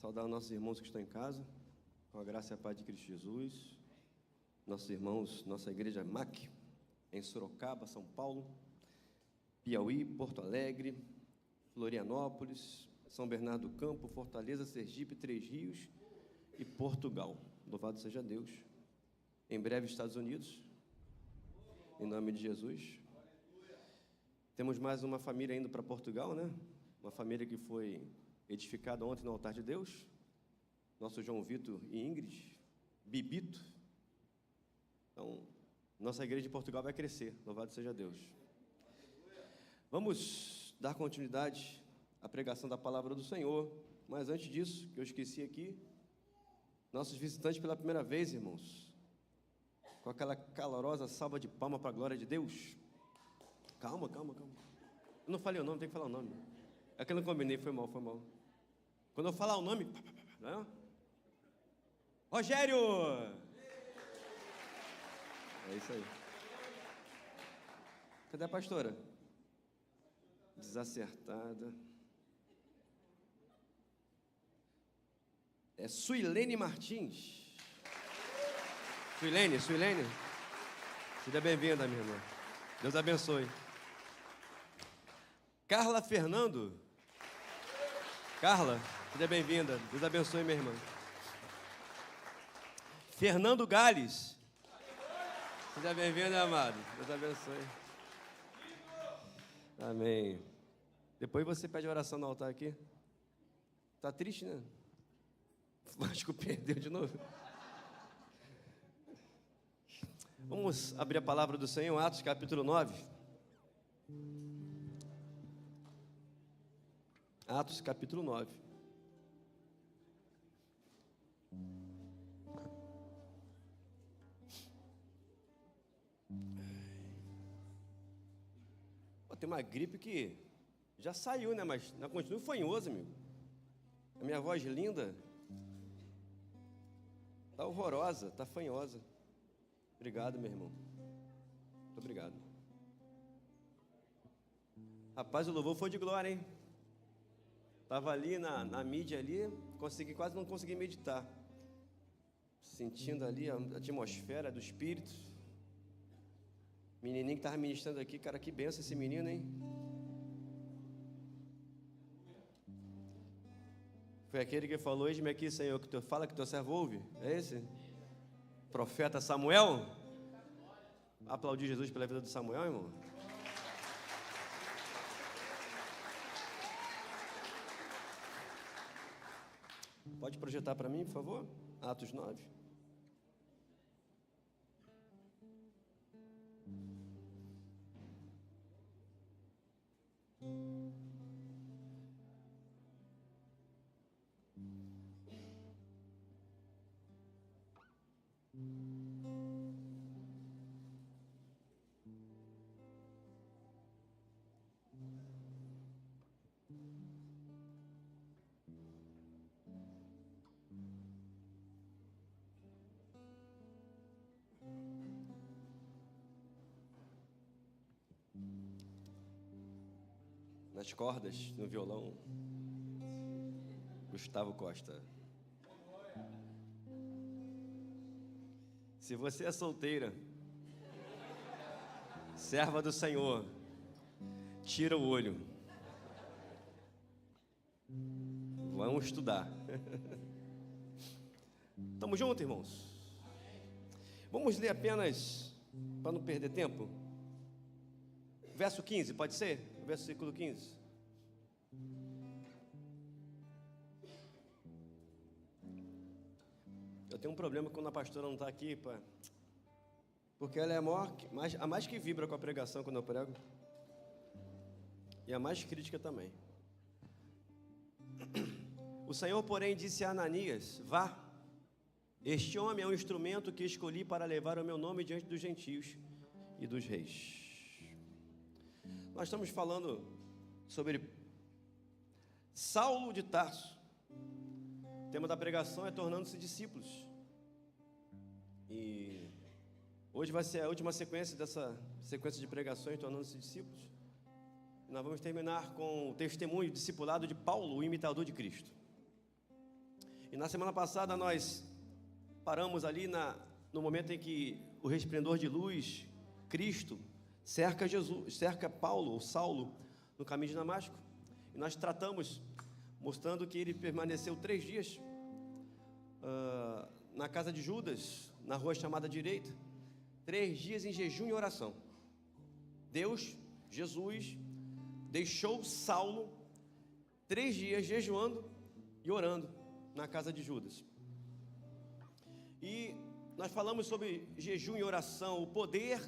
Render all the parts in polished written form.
Saudar os nossos irmãos que estão em casa, com a graça e a paz de Cristo Jesus. Nossos irmãos, nossa igreja MAC, em Sorocaba, São Paulo, Piauí, Porto Alegre, Florianópolis, São Bernardo do Campo, Fortaleza, Sergipe, Três Rios e Portugal. Louvado seja Deus. Em breve, Estados Unidos, em nome de Jesus. Temos mais uma família indo para Portugal, né? Uma família que foi edificada ontem no altar de Deus. Nosso João Vitor e Ingrid, Bibito. Então, nossa igreja de Portugal vai crescer. Louvado seja Deus. Vamos dar continuidade à pregação da palavra do Senhor. Mas antes disso, que eu esqueci aqui, nossos visitantes pela primeira vez, irmãos, com aquela calorosa salva de palma para a glória de Deus. Calma. Eu não falei o nome, tem que falar o nome. É que eu não combinei, foi mal. Quando eu falar o nome, né? Rogério! É isso aí. Cadê a pastora? Desacertada. É Suilene Martins. Suilene. Seja bem-vinda, minha irmã. Deus abençoe. Carla Fernando. Carla, seja bem-vinda. Deus abençoe, minha irmã. Fernando Gales. Seja bem-vindo, amado. Deus abençoe. Amém. Depois você pede oração no altar aqui. Tá triste, né? O Vasco perdeu de novo. Vamos abrir a palavra do Senhor, Atos capítulo 9. Atos capítulo 9. Tem uma gripe que já saiu, né? Mas não continua fanhoso, amigo. A minha voz linda tá horrorosa, tá fanhosa. Obrigado, meu irmão. Muito obrigado. Rapaz, o louvor foi de glória, hein? Tava ali na mídia ali, quase não consegui meditar. Sentindo ali a atmosfera do Espírito. Menininho que estava ministrando aqui, cara, que benção esse menino, hein? Foi aquele que falou: eis-me aqui, Senhor, que tu fala que teu servo ouve? É esse? Profeta Samuel? Aplaudir Jesus pela vida de Samuel, irmão? Pode projetar para mim, por favor? Atos 9. Nas cordas, no violão, Gustavo Costa. Se você é solteira, serva do Senhor, tira o olho. Vamos estudar. Tamo junto, irmãos? Vamos ler apenas, para não perder tempo, verso 15, pode ser? Versículo 15. Eu tenho um problema quando a pastora não está aqui, porque ela é a mais que vibra com a pregação quando eu prego, e a mais crítica também. O Senhor, porém, disse a Ananias: vá, este homem é um instrumento que escolhi para levar o meu nome diante dos gentios e dos reis. Nós estamos falando sobre Saulo de Tarso. O tema da pregação é tornando-se discípulos. E hoje vai ser a última sequência dessa sequência de pregações, tornando-se discípulos. E nós vamos terminar com o testemunho discipulado de Paulo, o imitador de Cristo. E na semana passada nós paramos ali no momento em que o resplendor de luz, Cristo, cerca Paulo, ou Saulo, no caminho de Damasco. E nós tratamos, mostrando que ele permaneceu 3 dias na casa de Judas, na rua chamada Direita, 3 dias em jejum e oração. Deus, Jesus, deixou Saulo 3 dias jejuando e orando na casa de Judas. E nós falamos sobre jejum e oração, o poder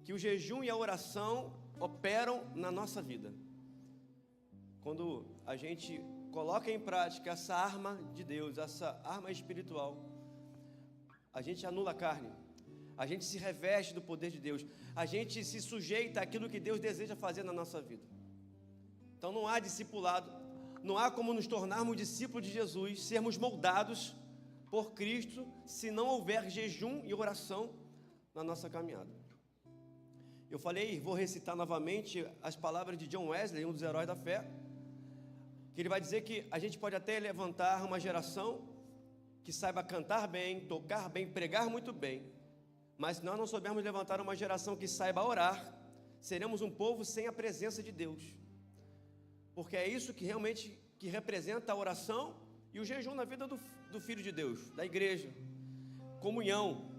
que o jejum e a oração operam na nossa vida. Quando a gente coloca em prática essa arma de Deus, essa arma espiritual, a gente anula a carne, a gente se reveste do poder de Deus, a gente se sujeita àquilo que Deus deseja fazer na nossa vida. Então não há discipulado, não há como nos tornarmos discípulos de Jesus, sermos moldados por Cristo, se não houver jejum e oração na nossa caminhada. Eu falei, vou recitar novamente as palavras de John Wesley, um dos heróis da fé, que ele vai dizer que a gente pode até levantar uma geração que saiba cantar bem, tocar bem, pregar muito bem, mas se nós não soubermos levantar uma geração que saiba orar, seremos um povo sem a presença de Deus, porque é isso que realmente que representa a oração e o jejum na vida do Filho de Deus, da igreja. Comunhão,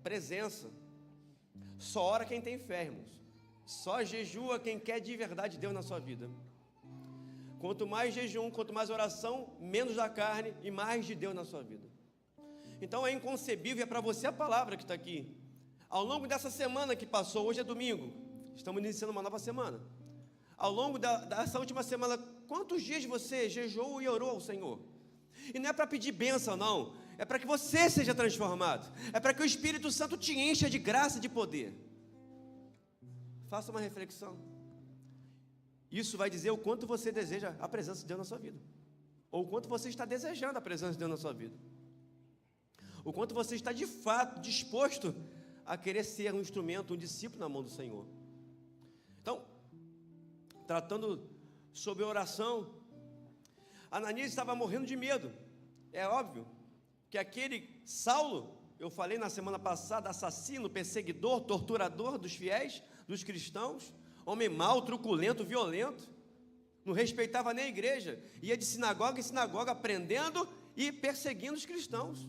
presença. Só ora quem tem fé, irmãos. Só jejua quem quer de verdade Deus na sua vida. Quanto mais jejum, quanto mais oração, menos da carne e mais de Deus na sua vida. Então é inconcebível, é para você a palavra que está aqui. Ao longo dessa semana que passou, hoje é domingo, estamos iniciando uma nova semana. Ao longo dessa última semana, quantos dias você jejuou e orou ao Senhor? E não é para pedir bênção, não. É para que você seja transformado. É para que o Espírito Santo te encha de graça e de poder. Faça uma reflexão. Isso vai dizer o quanto você deseja a presença de Deus na sua vida. Ou o quanto você está desejando a presença de Deus na sua vida. O quanto você está de fato disposto a querer ser um instrumento, um discípulo na mão do Senhor. Então, tratando sobre oração, Ananias estava morrendo de medo. É óbvio que aquele Saulo, eu falei na semana passada, assassino, perseguidor, torturador dos fiéis, dos cristãos, homem mau, truculento, violento, não respeitava nem a igreja, ia de sinagoga em sinagoga, prendendo e perseguindo os cristãos,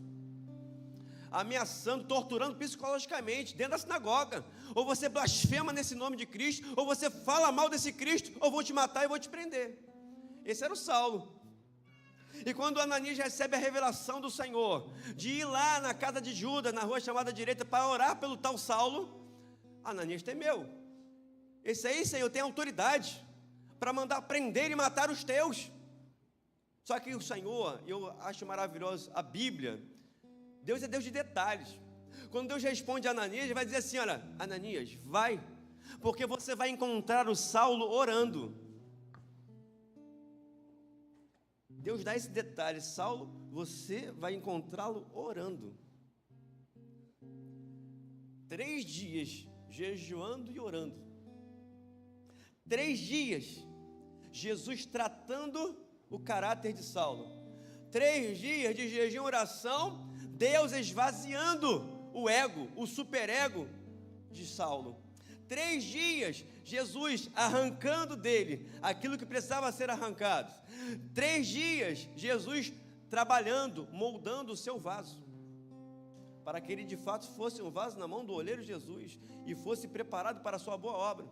ameaçando, torturando psicologicamente, dentro da sinagoga. Ou você blasfema nesse nome de Cristo, ou você fala mal desse Cristo, ou vou te matar e vou te prender. Esse era o Saulo. E quando Ananias recebe a revelação do Senhor, de ir lá na casa de Judas, na rua chamada Direita, para orar pelo tal Saulo, Ananias temeu. Esse aí, Senhor, tem autoridade para mandar prender e matar os teus. Só que o Senhor, eu acho maravilhoso, a Bíblia, Deus é Deus de detalhes. Quando Deus responde a Ananias, ele vai dizer assim, olha, Ananias, vai, porque você vai encontrar o Saulo orando. Deus dá esse detalhe, Saulo, você vai encontrá-lo orando. 3 dias jejuando e orando. 3 dias, Jesus tratando o caráter de Saulo. 3 dias de jejum e oração, Deus esvaziando o ego, o superego de Saulo. 3 dias, Jesus arrancando dele aquilo que precisava ser arrancado. 3 dias, Jesus trabalhando, moldando o seu vaso, para que ele de fato fosse um vaso na mão do oleiro Jesus, e fosse preparado para a sua boa obra.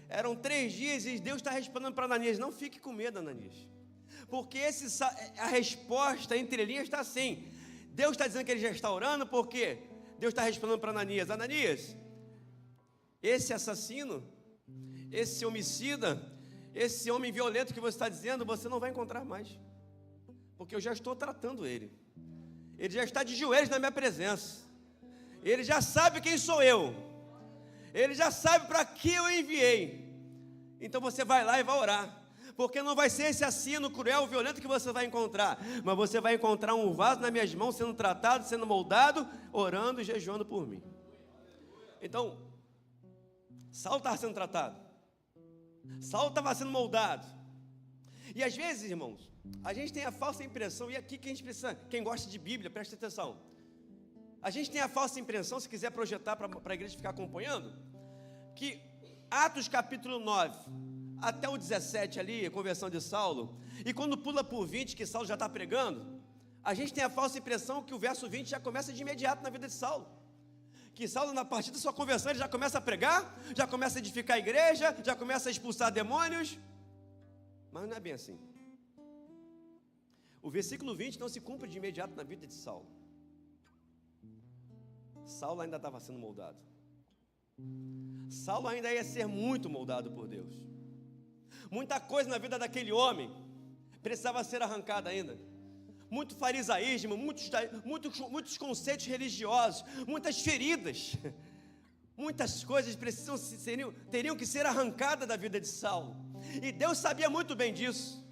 Eram 3 dias e Deus está respondendo para Ananias, não fique com medo, Ananias, porque a resposta entre linhas está assim, Deus está dizendo que ele já está orando, porque Deus está respondendo para Ananias, Ananias, esse assassino, esse homicida, esse homem violento que você está dizendo, você não vai encontrar mais, porque eu já estou tratando ele já está de joelhos na minha presença, ele já sabe quem sou eu, ele já sabe para que eu enviei, então você vai lá e vai orar, porque não vai ser esse assassino cruel, violento que você vai encontrar, mas você vai encontrar um vaso nas minhas mãos, sendo tratado, sendo moldado, orando e jejuando por mim. Então, Saulo estava sendo tratado, Saulo estava sendo moldado, E às vezes, irmãos, a gente tem a falsa impressão, e aqui que a gente precisa, quem gosta de Bíblia, presta atenção. A gente tem a falsa impressão, se quiser projetar para a igreja ficar acompanhando, que Atos capítulo 9, até o 17 ali, a conversão de Saulo, e quando pula para o 20, que Saulo já está pregando, a gente tem a falsa impressão que o verso 20 já começa de imediato na vida de Saulo. Que Saulo, na partir da sua conversão, ele já começa a pregar, já começa a edificar a igreja, já começa a expulsar demônios. Mas não é bem assim. O versículo 20 não se cumpre de imediato na vida de Saulo. Saulo ainda estava sendo moldado. Saulo ainda ia ser muito moldado por Deus. Muita coisa na vida daquele homem precisava ser arrancada ainda. Muito farisaísmo, muitos conceitos religiosos, muitas feridas, muitas coisas teriam que ser arrancadas da vida de Saulo. E Deus sabia muito bem disso.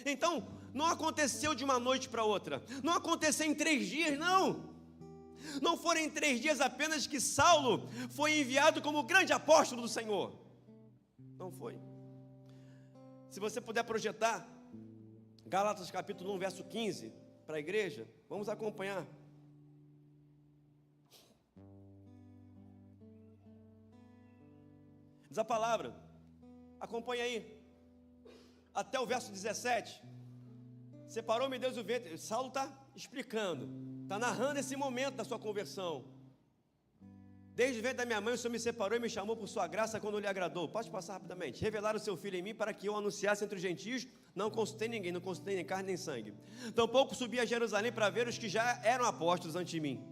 Então, não aconteceu de uma noite para outra, não aconteceu em 3 dias, não. Não foram em 3 dias apenas que Saulo foi enviado como grande apóstolo do Senhor. Não foi. Se você puder projetar Gálatas capítulo 1, verso 15 para a igreja, vamos acompanhar. Diz a palavra, acompanha aí, até o verso 17. Separou-me Deus do ventre. Saulo está explicando, está narrando esse momento da sua conversão. Desde o ventre da minha mãe o Senhor me separou e me chamou por sua graça quando lhe agradou. Pode passar rapidamente. Revelar o seu filho em mim para que eu anunciasse entre os gentios. Não consultei ninguém, não consultei nem carne nem sangue. Tampouco subi a Jerusalém para ver os que já eram apóstolos antes de mim.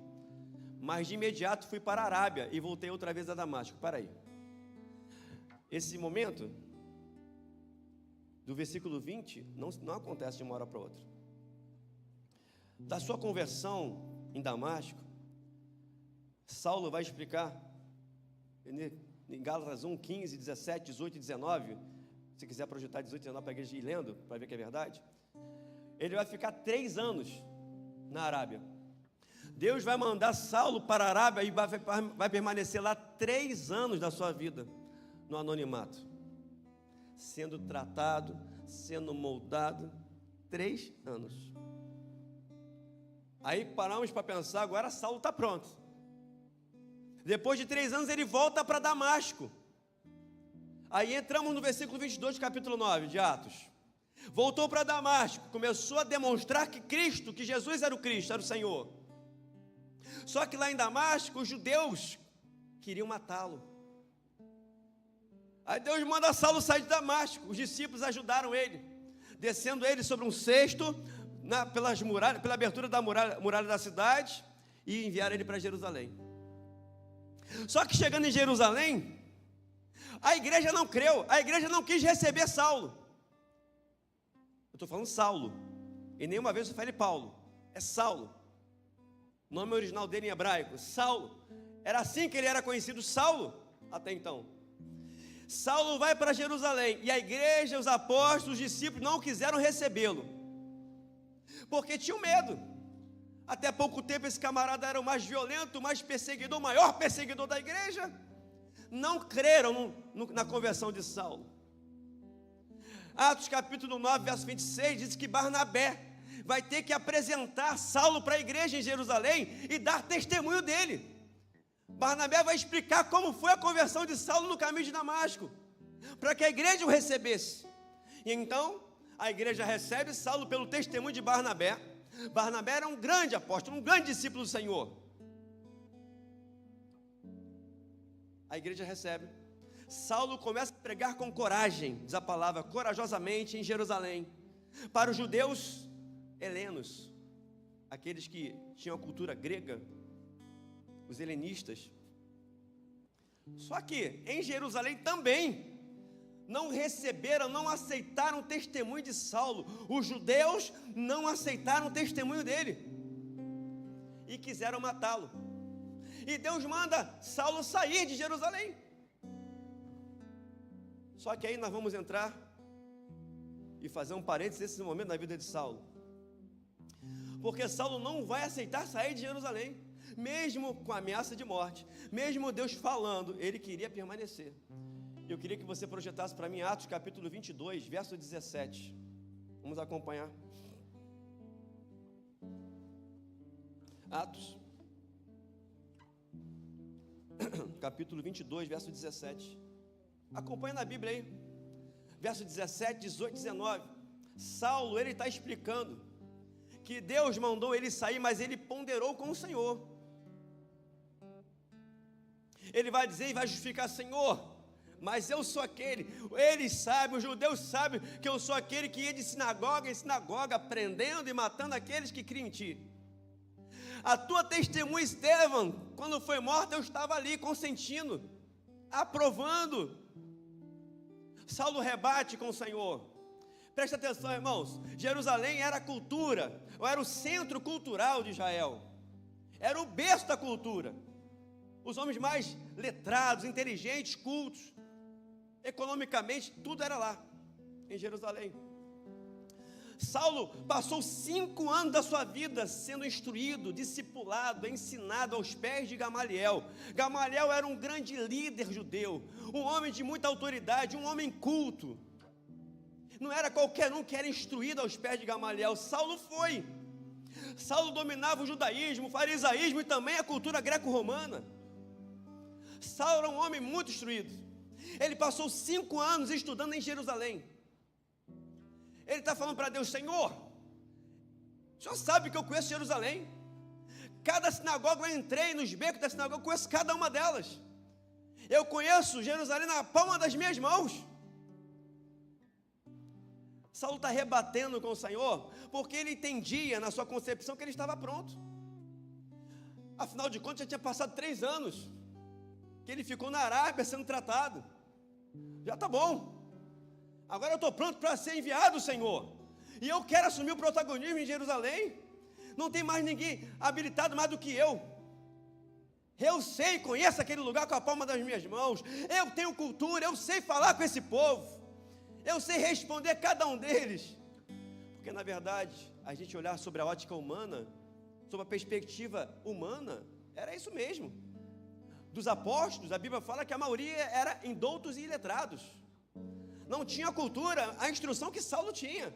Mas de imediato fui para a Arábia e voltei outra vez a Damasco. Para aí. Esse momento do versículo 20 não acontece de uma hora para outra. Da sua conversão em Damasco, Saulo vai explicar em Gálatas 1, 15, 17, 18 e 19. Se quiser projetar 18 e 19 para a igreja ir lendo, para ver que é verdade. Ele vai ficar 3 anos na Arábia. Deus vai mandar Saulo para a Arábia e vai permanecer lá 3 anos da sua vida no anonimato, sendo tratado, sendo moldado. 3 anos. Aí paramos para pensar, agora Saulo está pronto. Depois de 3 anos ele volta para Damasco. Aí entramos no versículo 22 do capítulo 9 de Atos. Voltou para Damasco, começou a demonstrar que Cristo, que Jesus era o Cristo, era o Senhor. Só que lá em Damasco, os judeus queriam matá-lo. Aí Deus manda Saulo sair de Damasco. Os discípulos ajudaram ele, descendo ele sobre um cesto, pela abertura da muralha da cidade, e enviaram ele para Jerusalém. Só que chegando em Jerusalém, a igreja não creu, a igreja não quis receber Saulo. Eu estou falando Saulo, e nenhuma vez eu falei Paulo, é Saulo. O nome original dele em hebraico, Saulo. Era assim que ele era conhecido, Saulo, até então. Saulo vai para Jerusalém, e a igreja, os apóstolos, os discípulos não quiseram recebê-lo, porque tinham medo. Até pouco tempo esse camarada era o mais violento, o mais perseguidor, o maior perseguidor da igreja. Não creram na conversão de Saulo. Atos capítulo 9, verso 26, diz que Barnabé vai ter que apresentar Saulo para a igreja em Jerusalém e dar testemunho dele. Barnabé vai explicar como foi a conversão de Saulo no caminho de Damasco, para que a igreja o recebesse. E então, a igreja recebe Saulo pelo testemunho de Barnabé. Barnabé era um grande apóstolo, um grande discípulo do Senhor. A igreja recebe. Saulo começa a pregar com coragem, diz a palavra, corajosamente em Jerusalém, para os judeus helenos, aqueles que tinham a cultura grega, os helenistas. Só que em Jerusalém também não receberam, não aceitaram o testemunho de Saulo. Os judeus não aceitaram o testemunho dele e quiseram matá-lo. E Deus manda Saulo sair de Jerusalém. Só que aí nós vamos entrar e fazer um parênteses nesse momento na vida de Saulo, porque Saulo não vai aceitar sair de Jerusalém, mesmo com a ameaça de morte, mesmo Deus falando, ele queria permanecer. Eu queria que você projetasse para mim Atos capítulo 22, verso 17. Vamos acompanhar. Atos, capítulo 22, verso 17. Acompanha na Bíblia aí. Verso 17, 18, 19. Saulo, ele está explicando que Deus mandou ele sair, mas ele ponderou com o Senhor. Ele vai dizer e vai justificar: Senhor, mas eu sou aquele. Eles sabem, os judeus sabem que eu sou aquele que ia de sinagoga em sinagoga, prendendo e matando aqueles que criam em ti. A tua testemunha Estevão, quando foi morta, eu estava ali consentindo, aprovando. Saulo rebate com o Senhor. Presta atenção, irmãos. Jerusalém era a cultura, ou era o centro cultural de Israel. Era o berço da cultura. Os homens mais letrados, inteligentes, cultos, economicamente, tudo era lá, em Jerusalém. Saulo passou 5 anos da sua vida sendo instruído, discipulado, ensinado aos pés de Gamaliel. Gamaliel era um grande líder judeu, um homem de muita autoridade, um homem culto. Não era qualquer um que era instruído aos pés de Gamaliel. Saulo foi. Saulo dominava o judaísmo, o farisaísmo e também a cultura greco-romana. Saulo era um homem muito instruído. Ele passou 5 anos estudando em Jerusalém. Ele está falando para Deus: Senhor, o Senhor sabe que eu conheço Jerusalém. Cada sinagoga eu entrei, nos becos da sinagoga eu conheço cada uma delas. Eu conheço Jerusalém na palma das minhas mãos. Saulo está rebatendo com o Senhor, porque ele entendia na sua concepção que ele estava pronto. Afinal de contas, já tinha passado 3 anos que ele ficou na Arábia sendo tratado. Já está bom. Agora eu estou pronto para ser enviado, Senhor. E eu quero assumir o protagonismo em Jerusalém. Não tem mais ninguém habilitado mais do que eu. Eu sei, conheço aquele lugar com a palma das minhas mãos. Eu tenho cultura, eu sei falar com esse povo. Eu sei responder cada um deles. Porque na verdade, a gente olhar sobre a ótica humana, sobre a perspectiva humana, era isso mesmo. Dos apóstolos, a Bíblia fala que a maioria era indoutos e iletrados. Não tinha cultura, a instrução que Saulo tinha.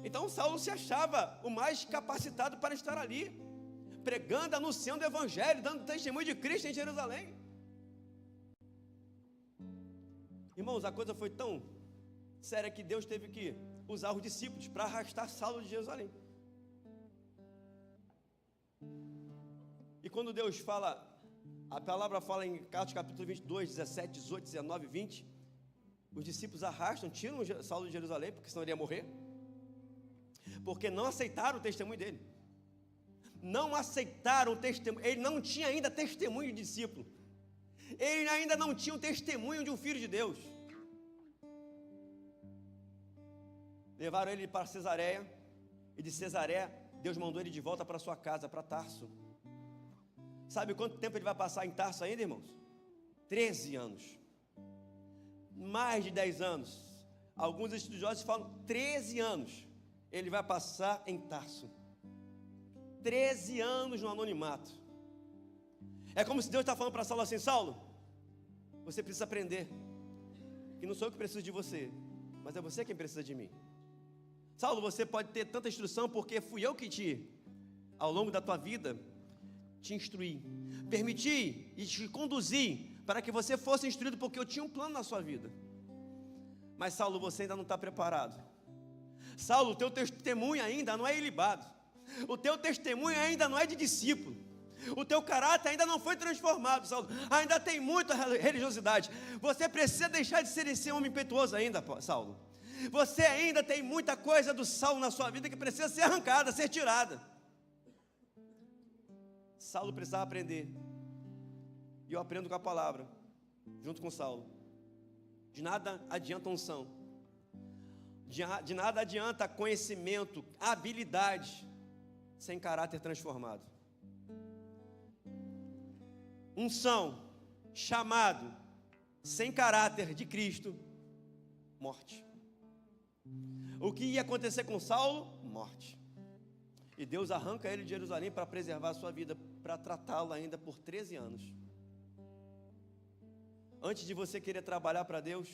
Então Saulo se achava o mais capacitado para estar ali, pregando, anunciando o evangelho, dando testemunho de Cristo em Jerusalém. Irmãos, a coisa foi tão séria que Deus teve que usar os discípulos para arrastar Saulo de Jerusalém. E quando Deus fala, a palavra fala em Atos capítulo 22, 17, 18, 19 e 20, os discípulos arrastam, tiram Saulo de Jerusalém, porque senão ele ia morrer, porque não aceitaram o testemunho dele. Não aceitaram o testemunho. Ele não tinha ainda testemunho de discípulo. Ele ainda não tinha o testemunho de um filho de Deus. Levaram ele para Cesareia, e de Cesareia Deus mandou ele de volta para sua casa, para Tarso. Sabe quanto tempo ele vai passar em Tarso ainda, irmãos? 13 anos. Mais de 10 anos. Alguns estudiosos falam 13 anos ele vai passar em Tarso. 13 anos no anonimato. É como se Deus está falando para Saulo assim: Saulo, você precisa aprender que não sou eu que preciso de você, mas é você quem precisa de mim. Saulo, você pode ter tanta instrução porque fui eu que ao longo da tua vida, te instruí, permiti e te conduzi para que você fosse instruído, porque eu tinha um plano na sua vida. Mas Saulo, você ainda não está preparado. Saulo, o teu testemunho ainda não é ilibado. O teu testemunho ainda não é de discípulo. O teu caráter ainda não foi transformado, Saulo. Ainda tem muita religiosidade. Você precisa deixar de ser esse homem impetuoso ainda, Saulo. Você ainda tem muita coisa do Saulo na sua vida que precisa ser arrancada, ser tirada. Saulo precisava aprender. E eu aprendo com a palavra, junto com Saulo. De nada adianta unção. De nada adianta conhecimento, habilidade, sem caráter transformado. Unção, chamado, sem caráter de Cristo, morte. O que ia acontecer com Saulo? Morte. E Deus arranca ele de Jerusalém para preservar a sua vida, para tratá-lo ainda por 13 anos. Antes de você querer trabalhar para Deus,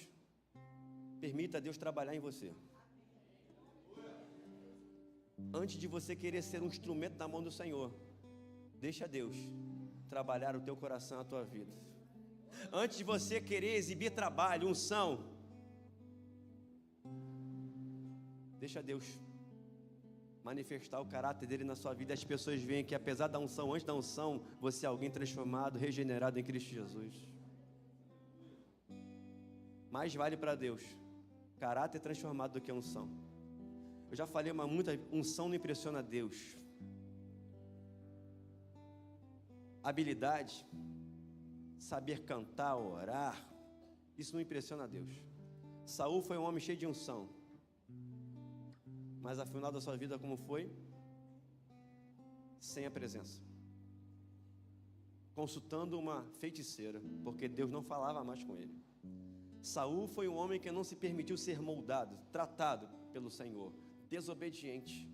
permita Deus trabalhar em você. Antes de você querer ser um instrumento na mão do Senhor, deixa Deus trabalhar o teu coração, a tua vida. Antes de você querer exibir trabalho, unção, deixa Deus manifestar o caráter dele na sua vida. As pessoas veem que apesar da unção, antes da unção, você é alguém transformado, regenerado em Cristo Jesus. Mais vale para Deus caráter transformado do que unção. Eu já falei, mas muita unção não impressiona Deus. Habilidade, saber cantar, orar, isso não impressiona Deus. Saul foi um homem cheio de unção, mas a final da sua vida como foi? Sem a presença, consultando uma feiticeira, porque Deus não falava mais com ele. Saul foi um homem que não se permitiu ser moldado, tratado pelo Senhor, desobediente.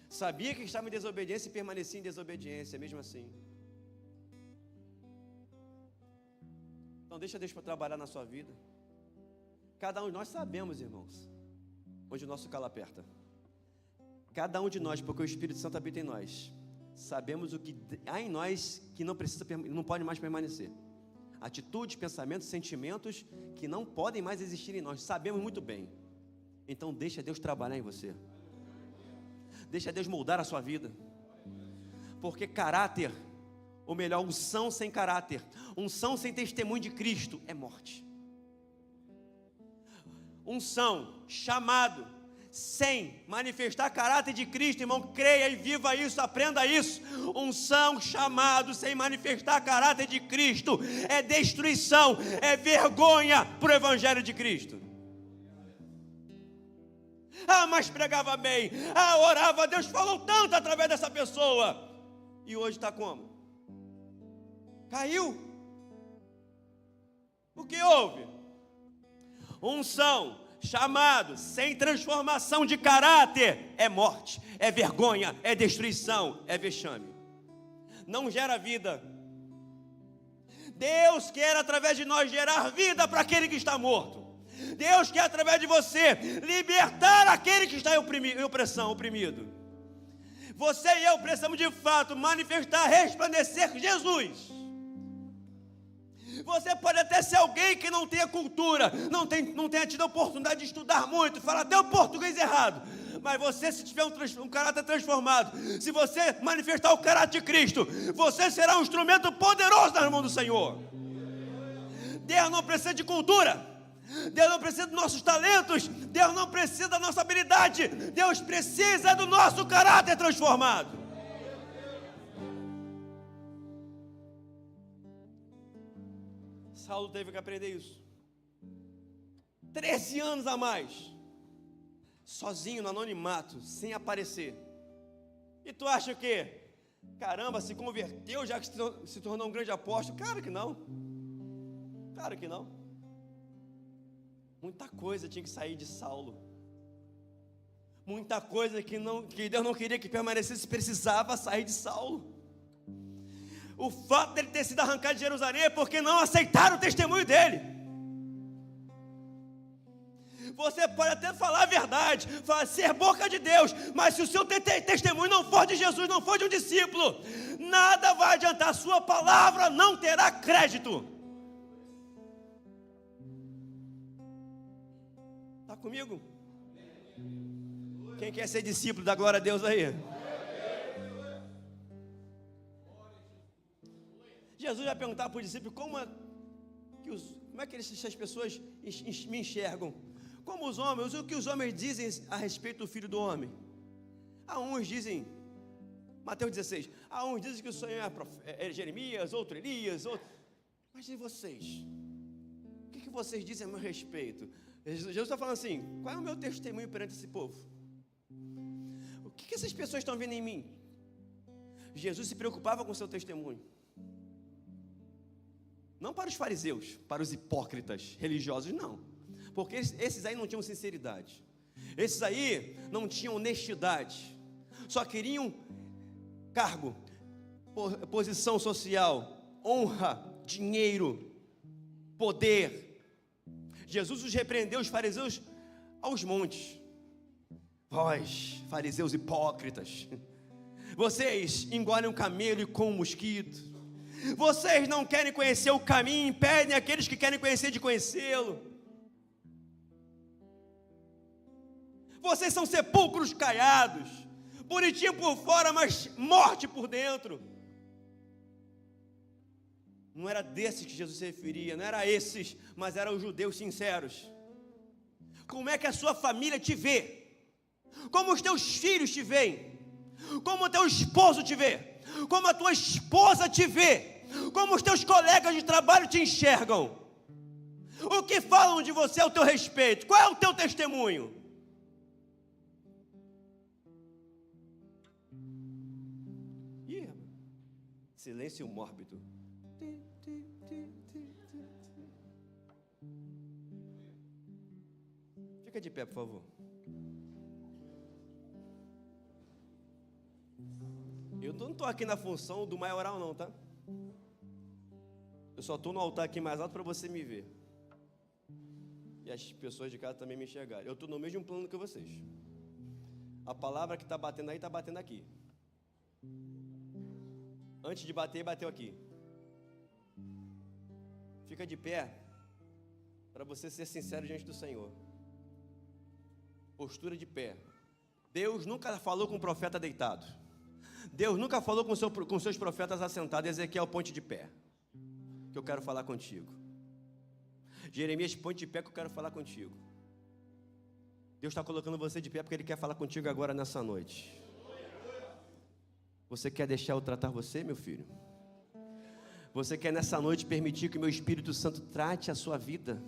Sabia que estava em desobediência e permanecia em desobediência, mesmo assim. Então deixa Deus para trabalhar na sua vida. Cada um de nós sabemos, irmãos, onde o nosso calo aperta. Cada um de nós, porque o Espírito Santo habita em nós, sabemos o que há em nós que não pode mais permanecer. Atitudes, pensamentos, sentimentos que não podem mais existir em nós, sabemos muito bem. Então deixa Deus trabalhar em você. Deixa Deus moldar a sua vida. Porque caráter, ou melhor, unção sem caráter, unção sem testemunho de Cristo é morte. Unção, chamado, sem manifestar caráter de Cristo, irmão, creia e viva isso, aprenda isso. Unção, chamado, sem manifestar caráter de Cristo é destruição, é vergonha para o Evangelho de Cristo. Ah, mas pregava bem, orava, Deus falou tanto através dessa pessoa, e hoje está como? Caiu? O que houve? Unção, chamado, sem transformação de caráter, é morte, é vergonha, é destruição, é vexame. Não gera vida. Deus quer através de nós gerar vida para aquele que está morto. Deus quer através de você libertar aquele que está em opressão, oprimido. Você e eu precisamos de fato manifestar, resplandecer Jesus. Você pode até ser alguém que não tenha cultura, não tenha tido a oportunidade de estudar muito, fala até o português errado, mas você, se tiver um caráter transformado, se você manifestar o caráter de Cristo, você será um instrumento poderoso nas mãos do Senhor. Deus não precisa de cultura, Deus não precisa dos nossos talentos, Deus não precisa da nossa habilidade, Deus precisa do nosso caráter transformado. Saulo teve que aprender isso. 13 anos a mais, sozinho no anonimato, sem aparecer. E tu acha que, caramba, se converteu já que se tornou um grande apóstolo? Claro que não. Claro que não. Muita coisa tinha que sair de Saulo. Muita coisa que Deus não queria que permanecesse, precisava sair de Saulo. O fato dele ter sido arrancado de Jerusalém é porque não aceitaram o testemunho dele. Você pode até falar a verdade, ser boca de Deus, mas se o seu testemunho não for de Jesus, não for de um discípulo, nada vai adiantar, a sua palavra não terá crédito. Está comigo? Quem quer ser discípulo, dá glória a Deus aí. Jesus vai perguntar para o discípulo como é que essas pessoas me enxergam. Como os homens, o que os homens dizem a respeito do Filho do Homem? Há uns dizem, Mateus 16, há uns dizem que o Senhor é Jeremias, outro Elias, outro... Mas e vocês? O que vocês dizem a meu respeito? Jesus está falando assim, qual é o meu testemunho perante esse povo? O que essas pessoas estão vendo em mim? Jesus se preocupava com o seu testemunho. Não para os fariseus, para os hipócritas religiosos, não. Porque esses aí não tinham sinceridade. Esses aí não tinham honestidade. Só queriam cargo, posição social, honra, dinheiro, poder. Jesus os repreendeu, os fariseus, aos montes. Vós, fariseus hipócritas, vocês engolem um camelo e com um mosquito. Vocês não querem conhecer o caminho, impedem aqueles que querem conhecer de conhecê-lo. Vocês são sepulcros caiados, bonitinho por fora, mas morte por dentro. Não era desses que Jesus se referia, não era esses, mas eram os judeus sinceros. Como é que a sua família te vê? Como os teus filhos te veem? Como o teu esposo te vê? Como a tua esposa te vê? Como os teus colegas de trabalho te enxergam? O que falam de você ao teu respeito? Qual é o teu testemunho? Ih, silêncio mórbido. Fica de pé, por favor. Eu não estou aqui na função do maioral não, tá? Eu só estou no altar aqui mais alto para você me ver. E as pessoas de casa também me enxergarem. Eu estou no mesmo plano que vocês. A palavra que está batendo aí, está batendo aqui. Antes de bater, bateu aqui. Fica de pé, para você ser sincero diante do Senhor. Postura de pé. Deus nunca falou com o profeta deitado. Deus nunca falou com seus profetas assentados. Ezequiel, ponte de pé, que eu quero falar contigo. Jeremias, ponte de pé, que eu quero falar contigo. Deus está colocando você de pé porque Ele quer falar contigo agora nessa noite. Você quer deixar eu tratar você, meu filho? Você quer nessa noite permitir que o meu Espírito Santo trate a sua vida?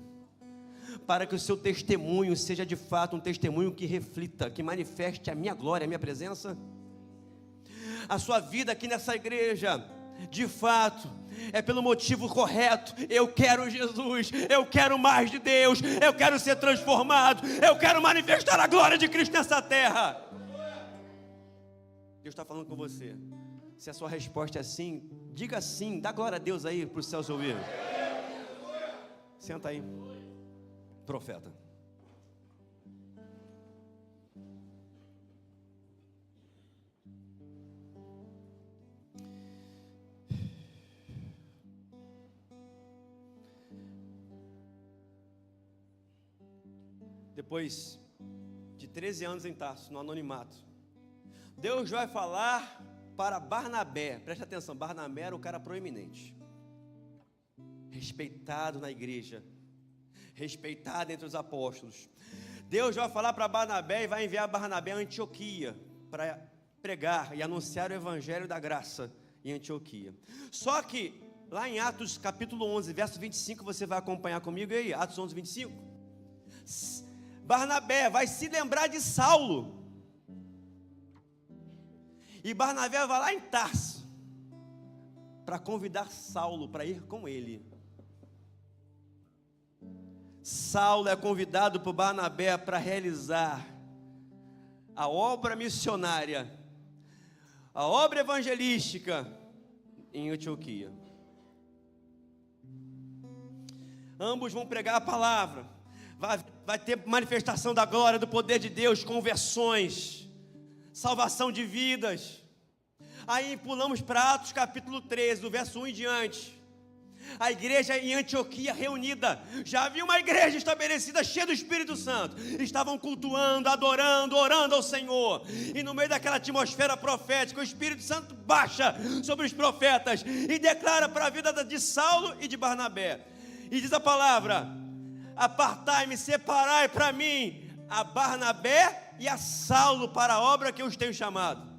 Para que o seu testemunho seja de fato um testemunho que reflita, que manifeste a minha glória, a minha presença? A sua vida aqui nessa igreja, de fato, é pelo motivo correto. Eu quero Jesus, eu quero mais de Deus, eu quero ser transformado, eu quero manifestar a glória de Cristo nessa terra. Deus está falando com você. Se a sua resposta é sim, diga sim, dá glória a Deus aí para os céus ouvir. Senta aí, profeta. Depois de 13 anos em Tarso, no anonimato, Deus vai falar para Barnabé. Preste atenção, Barnabé era o cara proeminente, respeitado na igreja, respeitado entre os apóstolos. Deus vai falar para Barnabé e vai enviar Barnabé a Antioquia para pregar e anunciar o evangelho da graça em Antioquia. Só que lá em Atos capítulo 11, verso 25, você vai acompanhar comigo aí, Atos 11, 25. Barnabé vai se lembrar de Saulo. E Barnabé vai lá em Tarso para convidar Saulo para ir com ele. Saulo é convidado por Barnabé para realizar a obra missionária, a obra evangelística em Antioquia. Ambos vão pregar a palavra. Vai ter manifestação da glória, do poder de Deus, conversões, salvação de vidas. Aí pulamos para Atos capítulo 13, do verso 1 em diante. A igreja em Antioquia reunida, já havia uma igreja estabelecida, cheia do Espírito Santo. Estavam cultuando, adorando, orando ao Senhor. E no meio daquela atmosfera profética, o Espírito Santo baixa sobre os profetas e declara para a vida de Saulo e de Barnabé. E diz a palavra: apartai-me, separai para mim a Barnabé e a Saulo para a obra que eu os tenho chamado.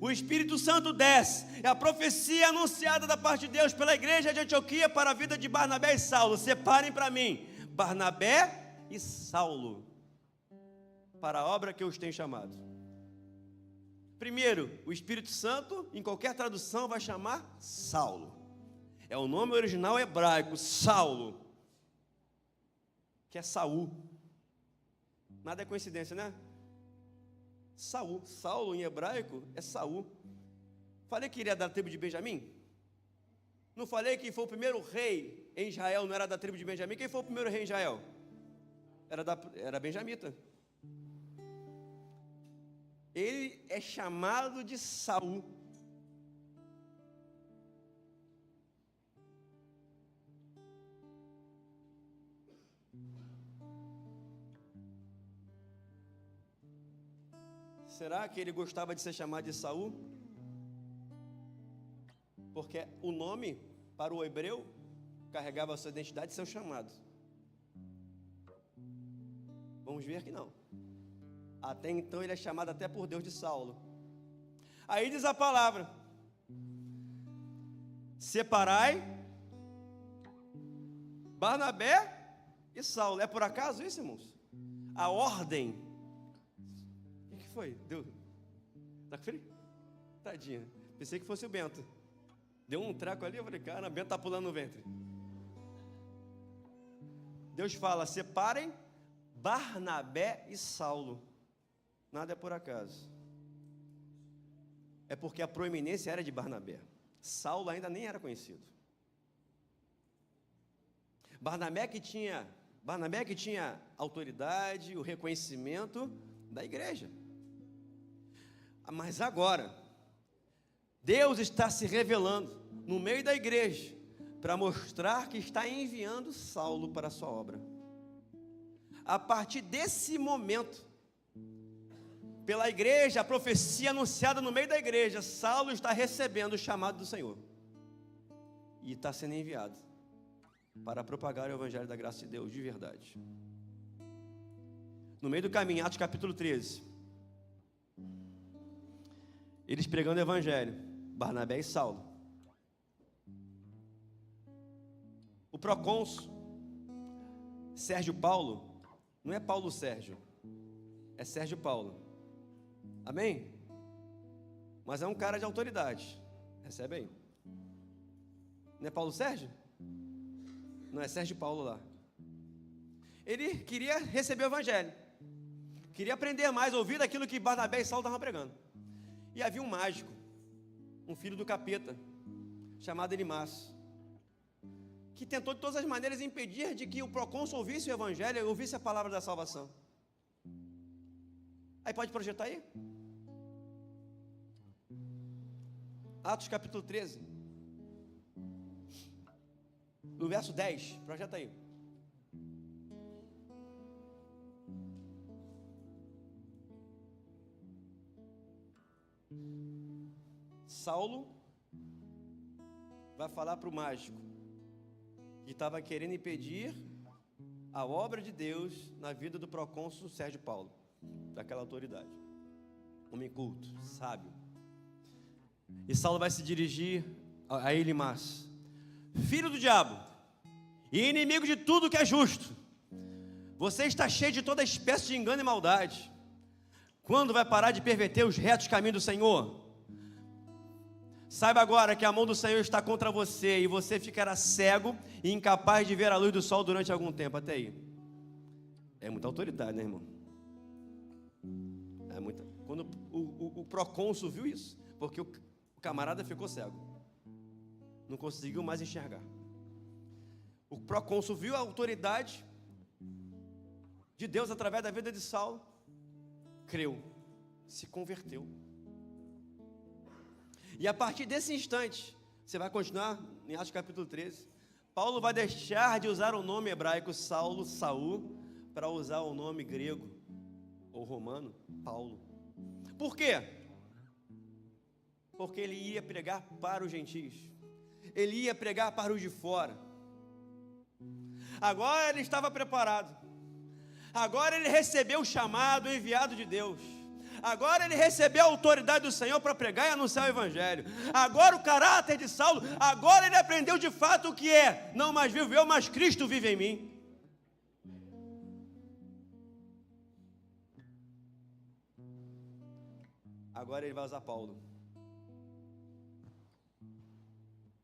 O Espírito Santo desce, é a profecia anunciada da parte de Deus pela igreja de Antioquia para a vida de Barnabé e Saulo. Separem para mim Barnabé e Saulo para a obra que eu os tenho chamado. Primeiro, o Espírito Santo, em qualquer tradução, vai chamar Saulo. É o nome original hebraico, Saulo, que é Saul. Nada é coincidência, né? Saul, Saulo em hebraico é Saul. Falei que ele era da tribo de Benjamim? Não falei que foi o primeiro rei em Israel, não era da tribo de Benjamim? Quem foi o primeiro rei em Israel? Era benjamita. ele é chamado de Saul. Será que ele gostava de ser chamado de Saul? Porque o nome, para o hebreu, carregava a sua identidade e seu chamado. Vamos ver que não. Até então ele é chamado até por Deus de Saulo. Aí diz a palavra: separai Barnabé e Saulo. É por acaso isso, irmãos? A ordem. O que foi? Deu? Tá com frio? Tadinha. Pensei que fosse o Bento. Deu um treco ali, eu falei, cara, o Bento tá pulando no ventre. Deus fala: separem Barnabé e Saulo. Nada é por acaso. É porque a proeminência era de Barnabé. Saulo ainda nem era conhecido. Barnabé que tinha autoridade, o reconhecimento da igreja. Mas agora, Deus está se revelando no meio da igreja para mostrar que está enviando Saulo para a sua obra. A partir desse momento, pela igreja, a profecia anunciada no meio da igreja, Saulo está recebendo o chamado do Senhor e está sendo enviado para propagar o evangelho da graça de Deus de verdade. No meio do caminho, Atos capítulo 13, eles pregando o evangelho, Barnabé e Saulo. O procônsul Sérgio Paulo, não é Paulo Sérgio, é Sérgio Paulo. Amém? Mas é um cara de autoridade. Recebe aí. Não é Paulo Sérgio? Não, é Sérgio Paulo lá. Ele queria receber o evangelho, queria aprender mais, ouvir aquilo que Barnabé e Saulo estavam pregando. E havia um mágico, um filho do capeta, chamado Elimas, que tentou de todas as maneiras impedir de que o procônsul ouvisse o evangelho, ouvisse a palavra da salvação. Aí pode projetar aí? Atos capítulo 13, no verso 10, projeta aí. Saulo vai falar para o mágico que estava querendo impedir a obra de Deus na vida do procônsul Sérgio Paulo, daquela autoridade, homem culto, sábio. E Saulo vai se dirigir a Elimas: filho do diabo e inimigo de tudo que é justo, você está cheio de toda espécie de engano e maldade. Quando vai parar de perverter os retos caminhos do Senhor? Saiba agora que a mão do Senhor está contra você, e você ficará cego e incapaz de ver a luz do sol durante algum tempo. Até aí. É muita autoridade, né, irmão? É muita. Quando o procônsul viu isso, porque o camarada ficou cego, não conseguiu mais enxergar. O procônsul viu a autoridade de Deus através da vida de Saulo, creu, se converteu. E a partir desse instante, você vai continuar em Atos capítulo 13, Paulo vai deixar de usar o nome hebraico Saulo, Saul, para usar o nome grego ou romano, Paulo. Por quê? Porque ele ia pregar para os gentios, ele ia pregar para os de fora. Agora ele estava preparado, agora ele recebeu o chamado, o enviado de Deus. Agora ele recebeu a autoridade do Senhor para pregar e anunciar o evangelho. Agora o caráter de Saulo, agora ele aprendeu de fato o que é: não mais vivo eu, mas Cristo vive em mim. Agora ele vai usar Paulo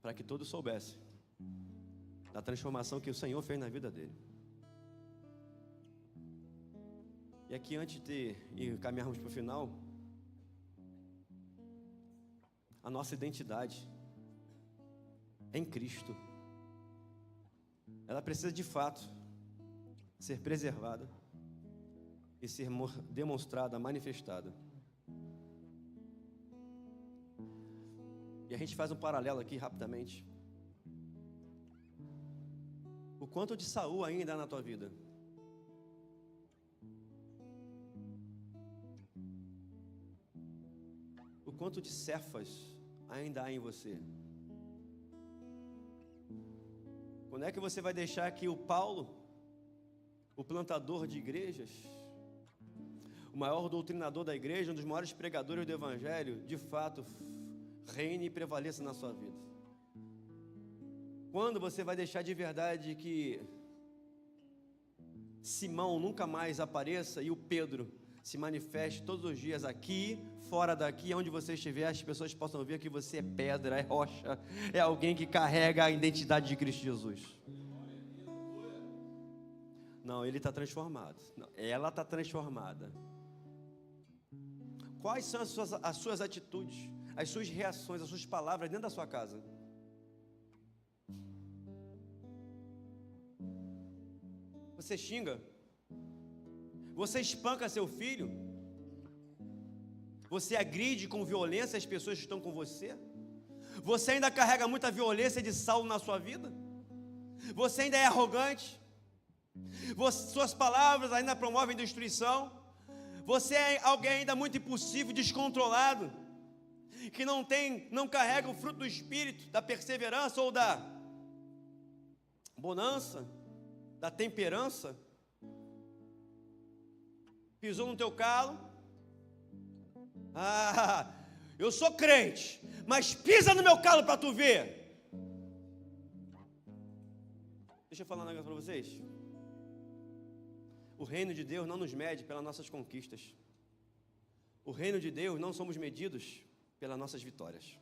para que todos soubessem da transformação que o Senhor fez na vida dele. E aqui, antes de caminharmos para o final, a nossa identidade é em Cristo. Ela precisa de fato ser preservada e ser demonstrada, manifestada. E a gente faz um paralelo aqui rapidamente. O quanto de Saul ainda há na tua vida? O quanto de Cefas ainda há em você? Quando é que você vai deixar que o Paulo, o plantador de igrejas, o maior doutrinador da igreja, um dos maiores pregadores do evangelho, de fato, reine e prevaleça na sua vida? Quando você vai deixar de verdade que Simão nunca mais apareça e o Pedro se manifeste todos os dias aqui, fora daqui, onde você estiver, as pessoas possam ver que você é pedra, é rocha, é alguém que carrega a identidade de Cristo Jesus? Não, ele está transformado. Não, ela está transformada. Quais são as suas atitudes, as suas reações, as suas palavras dentro da sua casa? Você xinga? Você espanca seu filho? Você agride com violência as pessoas que estão com você? Você ainda carrega muita violência de Saulo na sua vida? Você ainda é arrogante? Suas palavras ainda promovem destruição? Você é alguém ainda muito impulsivo, descontrolado, que não carrega o fruto do Espírito, da perseverança ou da bonança, da temperança? Pisou no teu calo? Eu sou crente, mas pisa no meu calo para tu ver. Deixa eu falar um negócio para vocês. O reino de Deus não nos mede pelas nossas conquistas. O reino de Deus não somos medidos pelas nossas vitórias.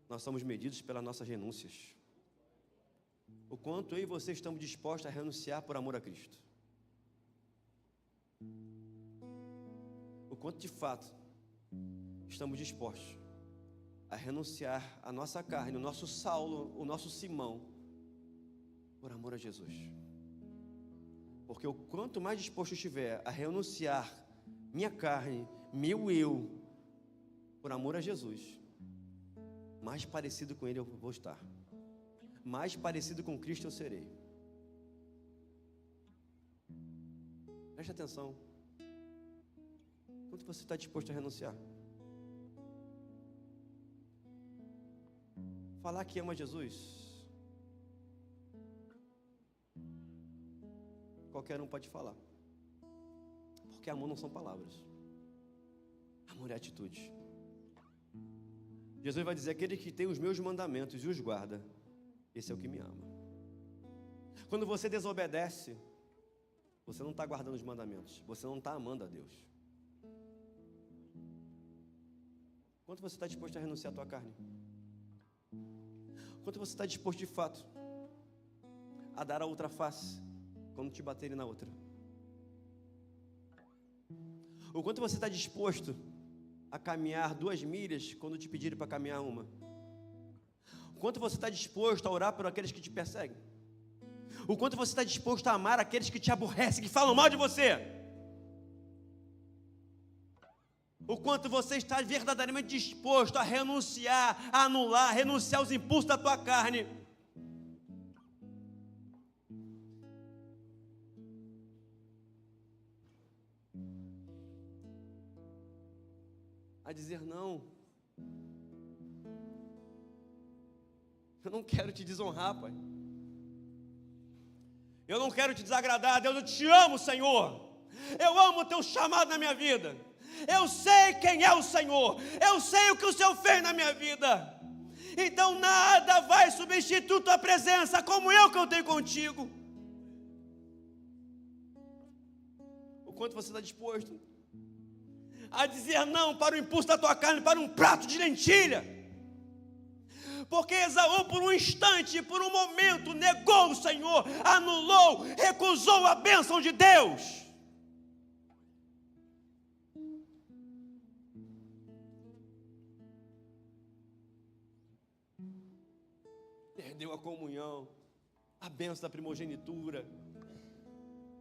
Nós somos medidos pelas nossas renúncias. O quanto eu e você estamos dispostos a renunciar por amor a Cristo. O quanto de fato estamos dispostos a renunciar a nossa carne, o nosso Saulo, o nosso Simão, por amor a Jesus. Porque o quanto mais disposto eu estiver a renunciar minha carne, meu eu, por amor a Jesus, mais parecido com Ele eu vou estar. Mais parecido com Cristo eu serei. Preste atenção. Quanto você está disposto a renunciar? Falar que ama Jesus, qualquer um pode falar. Porque amor não são palavras. Amor é atitude. Jesus vai dizer: aquele que tem os meus mandamentos e os guarda, esse é o que me ama. Quando você desobedece, você não está guardando os mandamentos, você não está amando a Deus. Quanto você está disposto a renunciar à tua carne? Quanto você está disposto de fato a dar a outra face quando te baterem na outra? O quanto você está disposto a caminhar 2 milhas quando te pedirem para caminhar 1? O quanto você está disposto a orar por aqueles que te perseguem? O quanto você está disposto a amar aqueles que te aborrecem, que falam mal de você? O quanto você está verdadeiramente disposto a renunciar, a anular, renunciar aos impulsos da tua carne? A dizer não. Eu não quero te desonrar, Pai. Eu não quero te desagradar, Deus. Eu te amo, Senhor. Eu amo o teu chamado na minha vida. Eu sei quem é o Senhor. Eu sei o que o Senhor fez na minha vida. Então nada vai substituir tua presença como eu que eu tenho contigo. O quanto você está disposto a dizer não para o impulso da tua carne, para um prato de lentilha? Porque Esaú por um instante, por um momento, negou o Senhor, anulou, recusou a bênção de Deus. Perdeu a comunhão, a bênção da primogenitura,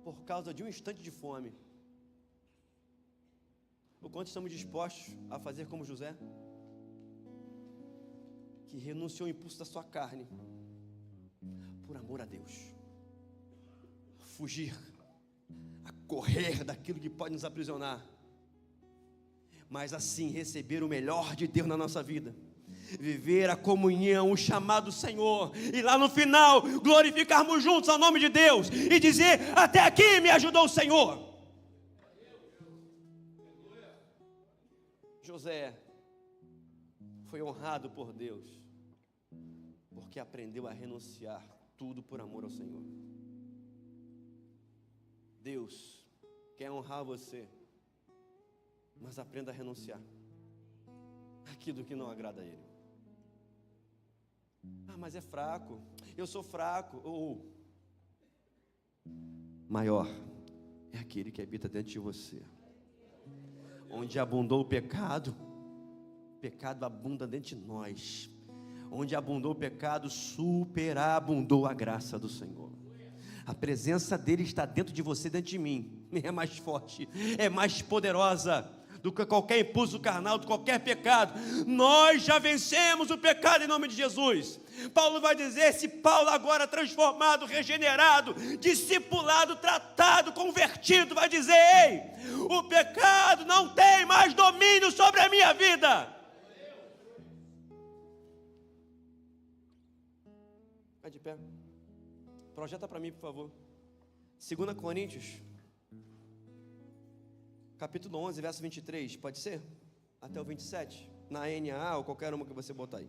por causa de um instante de fome. O quanto estamos dispostos a fazer como José? que renunciou ao impulso da sua carne, por amor a Deus, fugir, a correr daquilo que pode nos aprisionar, mas assim receber o melhor de Deus na nossa vida, viver a comunhão, o chamado do Senhor, e lá no final, glorificarmos juntos ao nome de Deus, e dizer, até aqui me ajudou o Senhor. José foi honrado por Deus, porque aprendeu a renunciar tudo por amor ao Senhor. Deus quer honrar você, mas aprenda a renunciar aquilo que não agrada a Ele. Mas é fraco, eu sou fraco. Maior é aquele que habita dentro de você. Onde abundou o pecado abunda dentro de nós. Onde abundou o pecado, superabundou a graça do Senhor. A presença dele está dentro de você, dentro de mim. É mais forte, é mais poderosa do que qualquer impulso carnal, de qualquer pecado. Nós já vencemos o pecado em nome de Jesus. Paulo vai dizer, se Paulo agora transformado, regenerado, discipulado, tratado, convertido, vai dizer, ei, o pecado não tem mais domínio sobre a minha vida. Vai de pé. Projeta para mim, por favor. 2 Coríntios, capítulo 11, verso 23, pode ser? Até o 27, na NAA ou qualquer uma que você botar aí.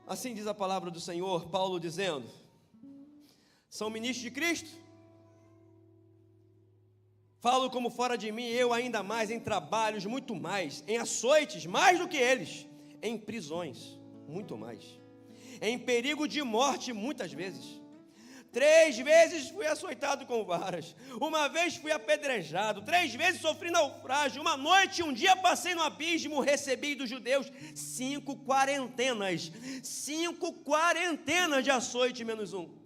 Assim diz a palavra do Senhor, Paulo dizendo, são ministros de Cristo? Falo como fora de mim, eu ainda mais, em trabalhos, muito mais, em açoites, mais do que eles, em prisões, muito mais, em perigo de morte, muitas vezes. 3 vezes fui açoitado com varas, 1 vez fui apedrejado, 3 vezes sofri naufrágio, 1 noite e 1 dia passei no abismo, recebi dos judeus 5 quarentenas de açoite menos 1.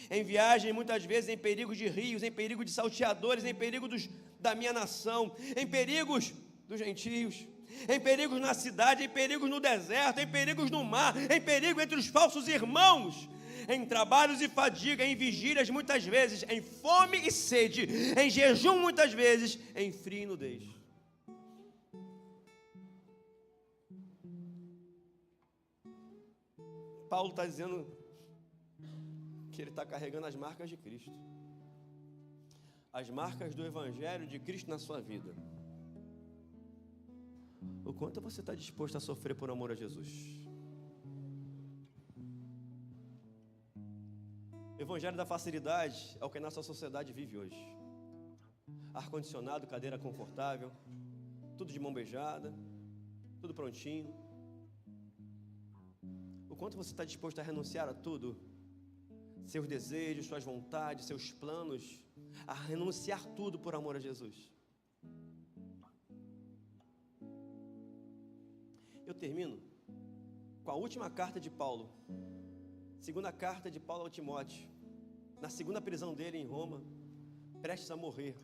Em viagem, muitas vezes em perigo de rios, em perigo de salteadores, em perigo da minha nação, em perigos dos gentios, em perigos na cidade, em perigos no deserto, em perigos no mar, em perigo entre os falsos irmãos, em trabalhos e fadiga, em vigílias muitas vezes, em fome e sede, em jejum muitas vezes, em frio e nudez. Paulo está dizendo que ele está carregando as marcas de Cristo, as marcas do Evangelho de Cristo na sua vida. O quanto você está disposto a sofrer por amor a Jesus? O Evangelho da facilidade é o que a nossa sociedade vive hoje. Ar-condicionado, cadeira confortável, tudo de mão beijada, tudo prontinho. O quanto você está disposto a renunciar a tudo? Seus desejos, suas vontades, seus planos, a renunciar tudo por amor a Jesus. Eu termino com a última carta de Paulo, 2ª carta de Paulo ao Timóteo, na 2ª prisão dele em Roma, prestes a morrer.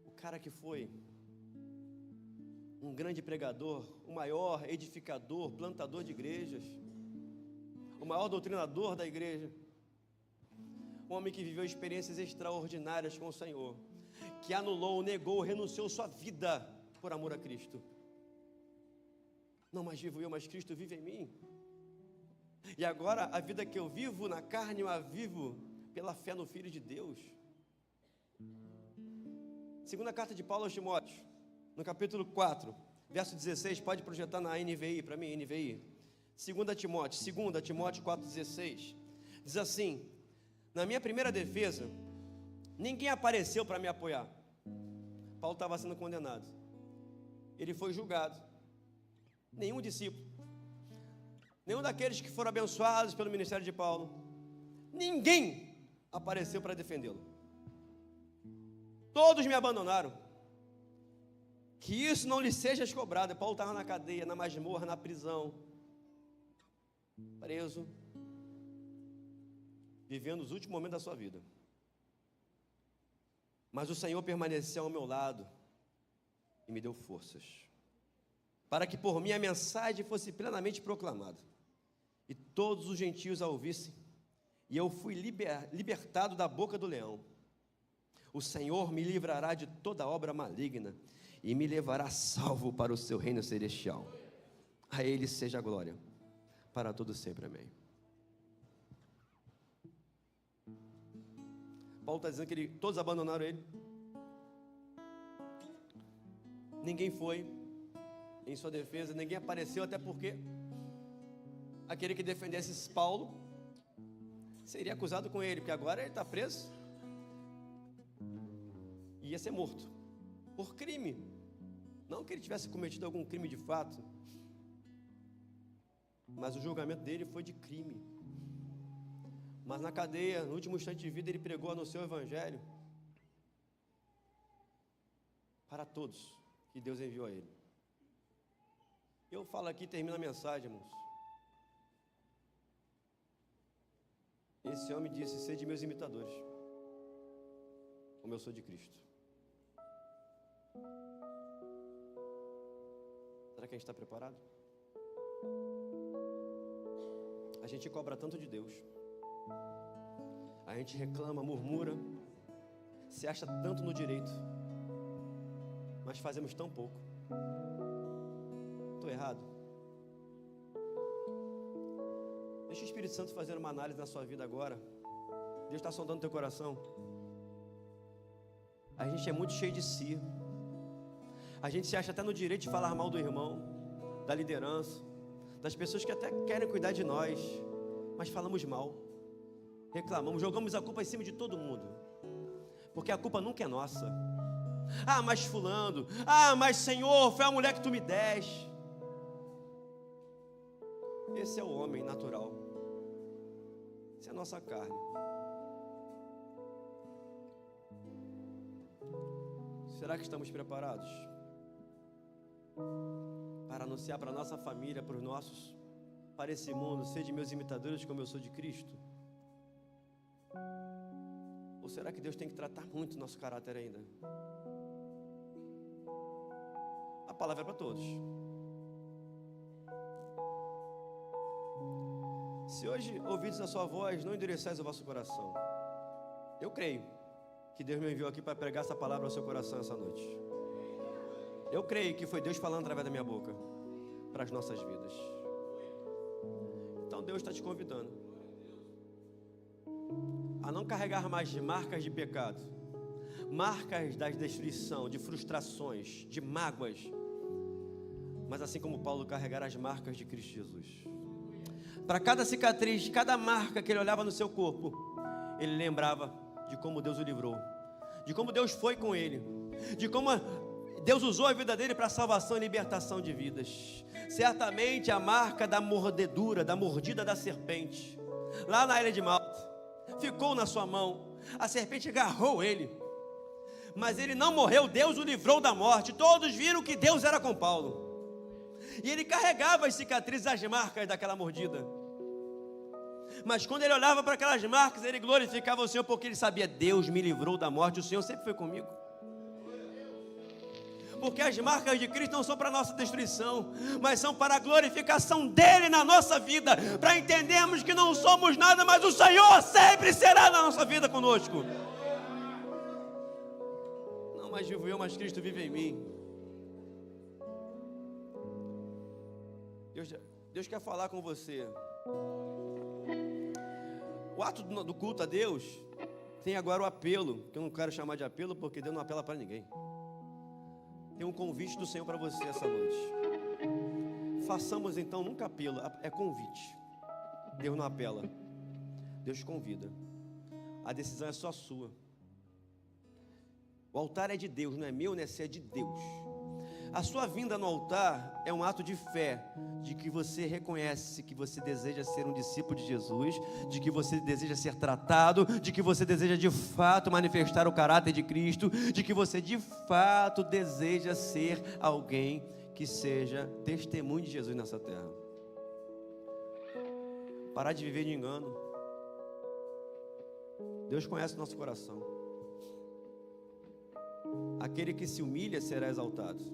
O cara que foi um grande pregador, o maior edificador, plantador de igrejas, o maior doutrinador da igreja, um homem que viveu experiências extraordinárias com o Senhor, que anulou, negou, renunciou sua vida por amor a Cristo. Não mais vivo eu, mas Cristo vive em mim. E agora a vida que eu vivo na carne, eu a vivo pela fé no Filho de Deus. 2ª carta de Paulo aos Timóteos, no capítulo 4, verso 16, pode projetar na NVI, para mim, NVI. 2 Timóteo 4,16, diz assim, na minha primeira defesa, ninguém apareceu para me apoiar. Paulo estava sendo condenado, ele foi julgado, nenhum discípulo, nenhum daqueles que foram abençoados pelo ministério de Paulo, ninguém apareceu para defendê-lo, todos me abandonaram. Que isso não lhe seja cobrado. Paulo estava na cadeia, na masmorra, na prisão, preso, vivendo os últimos momentos da sua vida. Mas o Senhor permaneceu ao meu lado e me deu forças, para que por mim a mensagem fosse plenamente proclamada, e todos os gentios a ouvissem, e eu fui libertado da boca do leão. O Senhor me livrará de toda obra maligna, e me levará salvo para o seu reino celestial. A Ele seja a glória, para todo sempre, amém. Paulo está dizendo que todos abandonaram ele. Ninguém foi em sua defesa, ninguém apareceu, até porque aquele que defendesse Paulo seria acusado com ele, porque agora ele está preso e ia ser morto por crime. Não que ele tivesse cometido algum crime de fato, mas o julgamento dele foi de crime. Mas na cadeia, no último instante de vida, ele pregou, anunciou o evangelho para todos que Deus enviou a ele. Eu falo aqui, termino a mensagem, irmãos. Esse homem disse: sede meus imitadores, como eu sou de Cristo. Será que a gente está preparado? A gente cobra tanto de Deus, a gente reclama, murmura, se acha tanto no direito, mas fazemos tão pouco. Estou errado? Deixa o Espírito Santo fazer uma análise na sua vida agora. Deus está sondando teu coração. A gente é muito cheio de si. A gente se acha até no direito de falar mal do irmão, da liderança, das pessoas que até querem cuidar de nós, mas falamos mal, reclamamos, jogamos a culpa em cima de todo mundo, porque a culpa nunca é nossa. Ah, mas fulano, mas Senhor, foi a mulher que tu me deste. Esse é o homem natural, essa é a nossa carne. Será que estamos preparados para anunciar para a nossa família, para os nossos, para esse mundo: sede meus imitadores como eu sou de Cristo? Ou será que Deus tem que tratar muito nosso caráter ainda? A palavra é para todos. Se hoje ouvides a sua voz, não endureçais o vosso coração. Eu creio que Deus me enviou aqui para pregar essa palavra ao seu coração essa noite. Eu creio que foi Deus falando através da minha boca para as nossas vidas. Então Deus está te convidando a não carregar mais marcas de pecado, marcas da destruição, de frustrações, de mágoas, mas assim como Paulo, carregar as marcas de Cristo Jesus. Para cada cicatriz, cada marca que ele olhava no seu corpo, ele lembrava de como Deus o livrou, de como Deus foi com ele, de como Deus usou a vida dele para salvação e libertação de vidas. Certamente a marca da mordedura, da mordida da serpente, lá na ilha de Malta, ficou na sua mão. A serpente agarrou ele, mas ele não morreu. Deus o livrou da morte. Todos viram que Deus era com Paulo, e ele carregava as cicatrizes, as marcas daquela mordida. Mas quando ele olhava para aquelas marcas, ele glorificava o Senhor, porque ele sabia: Deus me livrou da morte, o Senhor sempre foi comigo. Porque as marcas de Cristo não são para a nossa destruição, mas são para a glorificação dele na nossa vida, para entendermos que não somos nada, mas o Senhor sempre será na nossa vida conosco. Não mais vivo eu, mas Cristo vive em mim. Deus quer falar com você. O ato do culto a Deus tem agora o apelo, que eu não quero chamar de apelo, porque Deus não apela para ninguém. Tem um convite do Senhor para você essa noite. Façamos então nunca apelo, é convite. Deus não apela, Deus convida. A decisão é só sua. O altar é de Deus, não é meu, não é seu, é de Deus. A sua vinda no altar é um ato de fé, de que você reconhece que você deseja ser um discípulo de Jesus, de que você deseja ser tratado, de que você deseja de fato manifestar o caráter de Cristo, de que você de fato deseja ser alguém que seja testemunho de Jesus nessa terra. Parar de viver de engano, Deus conhece o nosso coração. Aquele que se humilha será exaltado.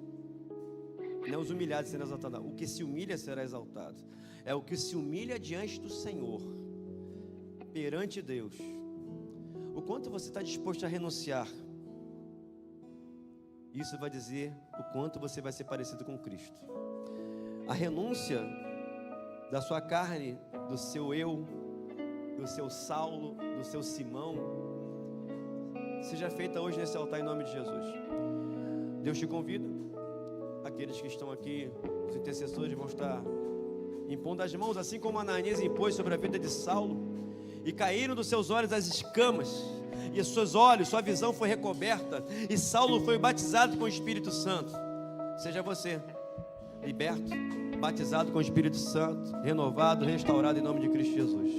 Não os humilhados serão exaltados. O que se humilha será exaltado. É o que se humilha diante do Senhor, perante Deus. O quanto você está disposto a renunciar, isso vai dizer o quanto você vai ser parecido com Cristo. A renúncia da sua carne, do seu eu, do seu Saulo, do seu Simão, seja feita hoje nesse altar em nome de Jesus. Deus te convida. Aqueles que estão aqui, os intercessores vão estar impondo as mãos, assim como Ananias impôs sobre a vida de Saulo, e caíram dos seus olhos as escamas, e seus olhos, sua visão foi recoberta, e Saulo foi batizado com o Espírito Santo. Seja você liberto, batizado com o Espírito Santo, renovado, restaurado em nome de Cristo Jesus.